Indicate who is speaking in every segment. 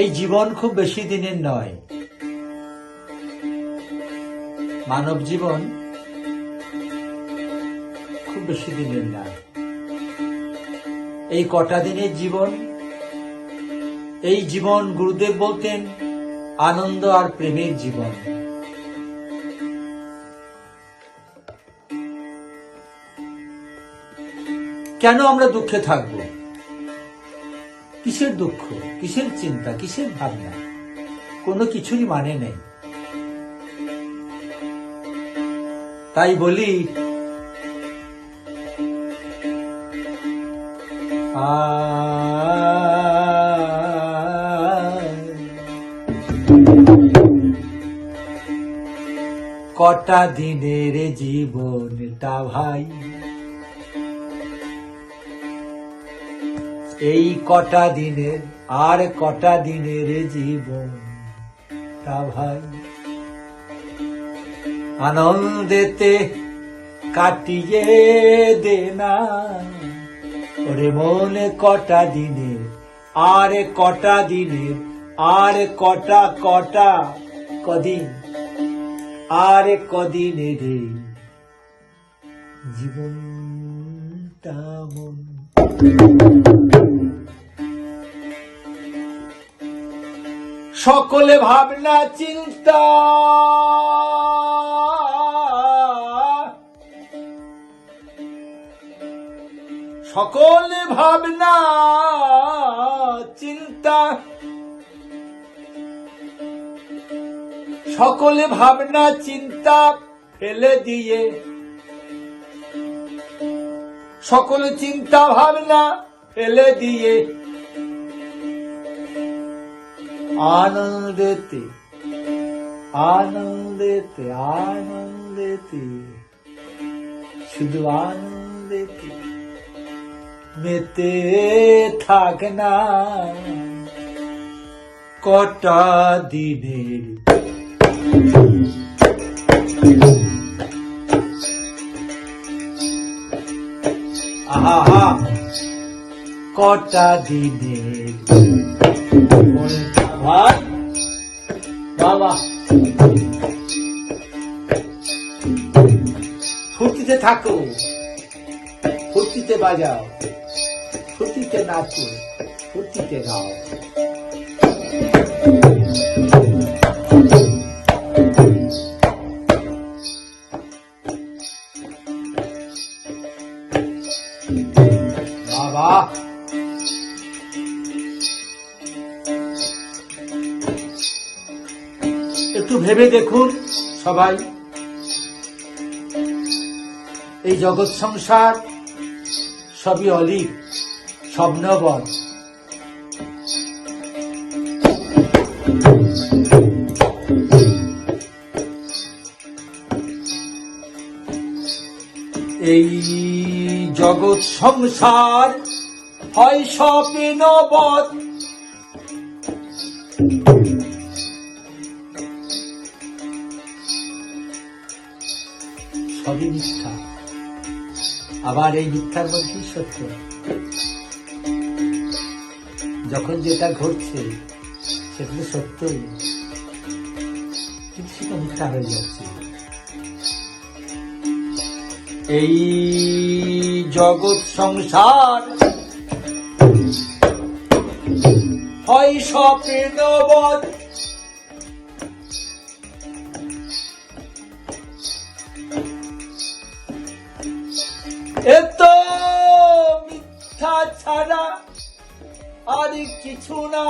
Speaker 1: এই জীবন খুব বেশি দিনের নয়। মানব জীবন খুব বেশি দিনের নয়। এই কটা দিনের জীবন, এই জীবন গুরুদেব বলতেন আনন্দ আর প্রেমের জীবন। কেন আমরা দুঃখে থাকব? কিসের দুঃখ, কিসের চিন্তা, কিসের ভাবনা? কোনো কিছুরই মানে নেই। তাই বলি কটা দিনের জীবনটা ভাই, এই কটা দিনের আর কটা দিনের জীবনটা ভাই, আনন্দেতে কাটিয়ে দে না ওরে মনে কটা দিনের আর কটা দিনের আর কটা কদিন আর কদিনের জীবনটা মন। সকলে ভাবনা চিন্তা সকলে ভাবনা চিন্তা সকলে ভাবনা চিন্তা ফেলে দিয়ে, সকলে চিন্তা ভাবনা ফেলে দিয়ে আনন্দেতে আনন্দেতে আনন্দেতে শুধু আনন্দেতে মেতে থাক না কটা দিনের আহা কটা দিনের ভাই বাবা ফুর্তিতে থাকো, ফুর্তিতে বাজাও, ফুর্তিতে নাচো, ফুর্তিতে গাও। বাবা একটু ভেবে দেখুন সবাই, এই জগৎ সংসার সবই অলীক, স্বপ্নবন। এই জগৎ সংসার হয় স্বপ্নবন, সবই মিথ্যা। আবার এই মিথ্যার মধ্যেই সত্য। যখন যেটা ঘটছে সেটা তো সত্যই, কিন্তু সেটা মিথ্যা হয়ে যাচ্ছে। এই জগৎ সংসার হয় স্বপ্নবন, এত মিথ্যা ছাড়া আর কিছু না।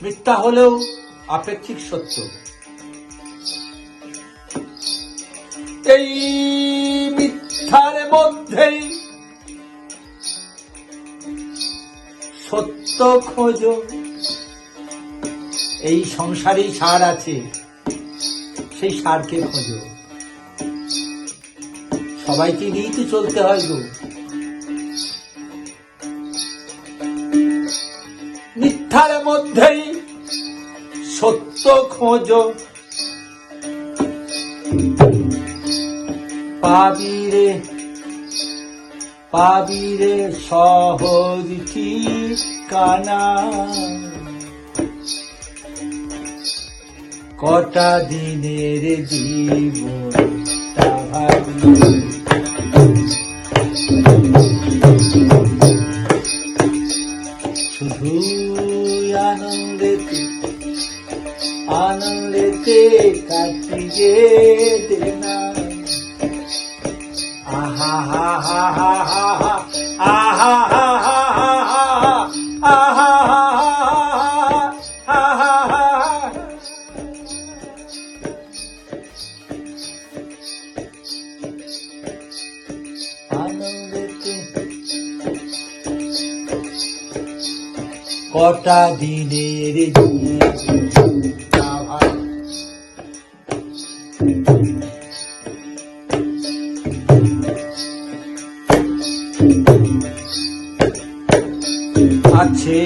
Speaker 1: মিথ্যা হলেও আপেক্ষিক সত্য। এই মিথ্যার মধ্যেই সত্য খোঁজো। এই সংসারেই সার আছে, সেই সারকে খোঁজো। সবাইকে নিয়েই তো চলতে হয় গো। মিথ্যার মধ্যেই সত্য খোঁজো, পাবিরে সহজ ঠিকানা, কটা দিনের জীবনটা ভাবি, শুধু আনন্দেতে কাটিয়ে দেনা। আহা হা হা হা হা হা, আহা হা হা হা হা, আহা হা হা হা হা। আনন্দেতে কটা দিনের আছে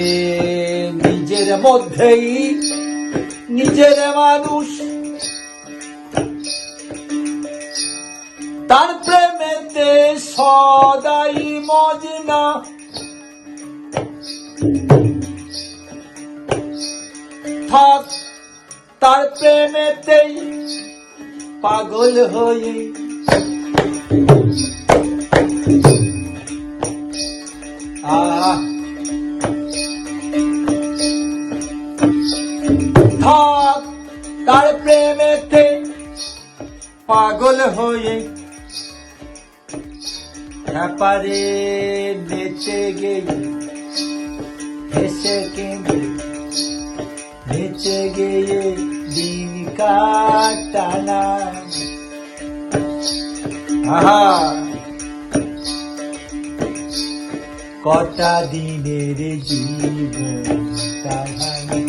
Speaker 1: নিজের মধ্যেই নিজের মানুষ, তার প্রেমেতে সদাই মজনা, থাক তার প্রেমেতেই পাগল হয়ে, থাক তার প্রেমেতে পাগল হয়ে, ব্যাপারে নেচে গিয়ে হেসে কেঁদে, নেচে গিয়ে দিন কাটানা। আহা কটা দিনের জীবন কাহানি,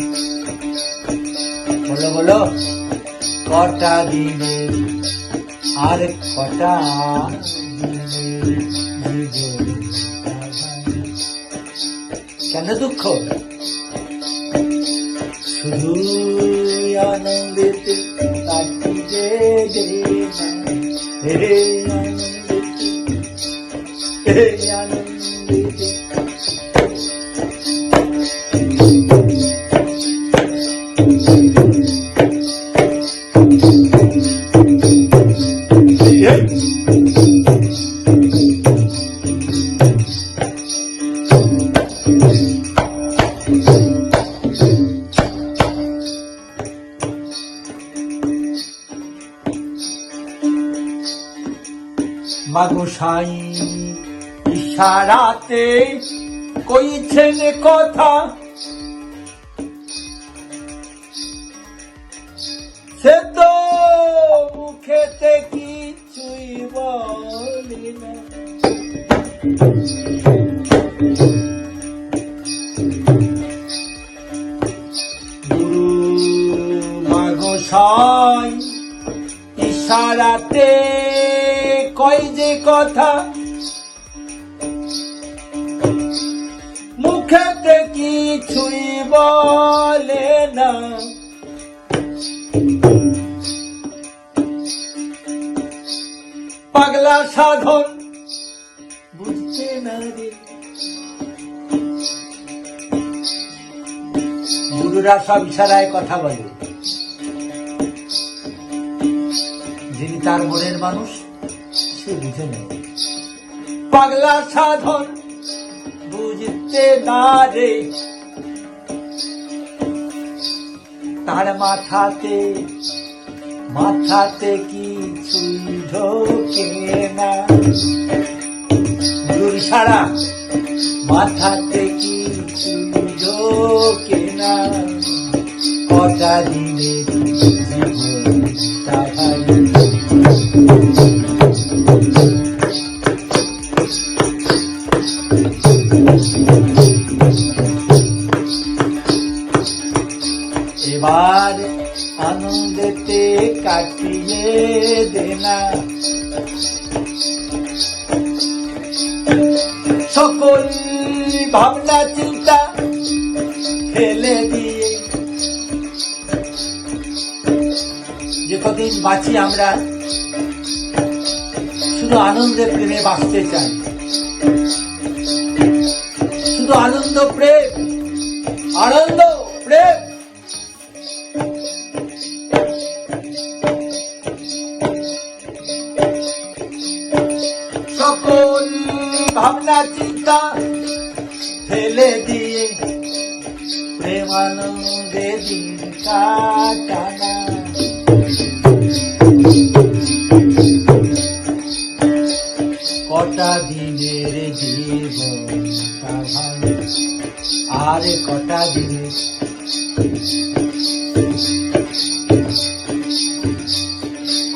Speaker 1: বলো বলো কটা দিনের, আর কটা দিনের জীবন কাহানি। কেন দুঃখ? শুধু আনন্দেতে কাটিয়ে দেনা, হে আনন্দেতে, হে আনন্দেতে। মাগো সাই ইশারাতে কইছেন কথা, সে তো মুখেতে কিছুই বলে না। গুরু মাগো সাই ইশারাতে কই যে কথা, মুখেতে কিছুই বলে না। পাগলা সাধন বুঝছে না রে, গুরুরা সব ইশারায় কথা বলে, যিনি তার মনের মানুষ সে বুঝে নেয়। পাগলা সাধন বুঝতে না রে, তার মাথাতে কিছুই ঢোকে না। গুরুর ইশারা মাথাতে কিছুই ঢোকে না। কটা দিনের জীবনটা ভাই, এবার আনন্দেতে কাটিয়ে দেনা। সকল ভাবনা চিন্তা ফেলে দিয়ে, যে কদিন দিন বাঁচি আমরা, শুধু আনন্দে প্রেমে বাঁচতে চাই, শুধু আনন্দ প্রেম, আনন্দ প্রেম। সকল ভাবনা চিন্তা ফেলে দিয়ে প্রেমানন্দে দিন কাটানা। কটা দিনের জীবন আর কটা দিনের,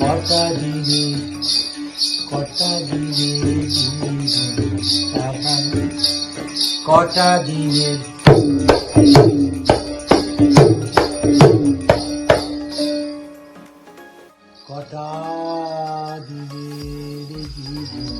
Speaker 1: কটা দিনের, কটা দিনের জীবন, কটা দিনের। কটা দিনের জীবন